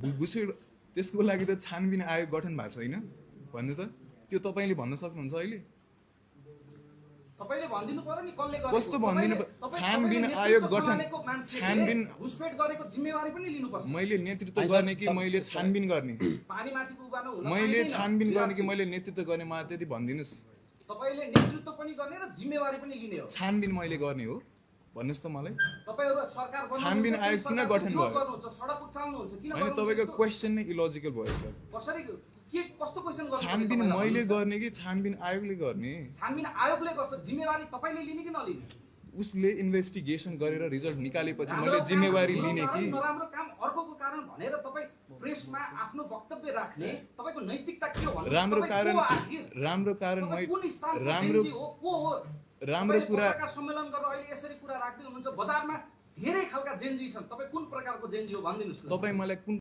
घुसपेट त्यसको लागि त छानबिन आयोग गठन भएको छैन भन्नु त त्यो तपाईले भन्न सक्नुहुन्छ अहिले तपाईले भनिदिनु पर्यो नि कसले गरेको कस्तो भनिदिनु छानबिन आयोग गठन छानबिन घुसपेट गरेको जिम्मेवारी पनि लिनुपर्छ मैले नेतृत्व गर्ने कि मैले छानबिन गर्ने पानीमाथिको उगान हुन मैले छानबिन गर्ने कि मैले नेतृत्व गर्ने मलाई त्यति भनिदिनुस् तपाईले नेतृत्व पनि गर्ने र जिम्मेवारी पनि लिने हो छानबिन मैले गर्ने हो भन्नुस् त मलाई तपाईहरु सरकार बनाउनुहुन्छ छानबिन आयोग किन गठन भयो गर्नुहुन्छ सडक उचाल्नुहुन्छ किन हैन तपाईको क्वेशन नै इलोजिकल भयो सर कसरी के कस्तो क्वेशन गर्नु छानबिन मैले गर्ने कि छानबिन आयोगले गर्ने छानबिन आयोगले गर्छ जिम्मेवारी तपाईले लिने कि नलिने उसले इन्भेस्टिगेसन गरेर रिजल्ट निकालेपछि मैले जिम्मेवारी लिने कि नराम्रो काम अर्कोको कारण भनेर तपाई प्रेसमा आफ्नो वक्तव्य राख्ने तपाईको नैतिकता के हो भन्नु राम्रो कारण राम्रो कुरा सम्मेलन गरेर अहिले यसरी कुरा राख्दै हुनुहुन्छ बजारमा धेरै खालका जेनजी छन् तपाई कुन प्रकारको जेनजी हो भनिदिनुस् तपाई मलाई कुन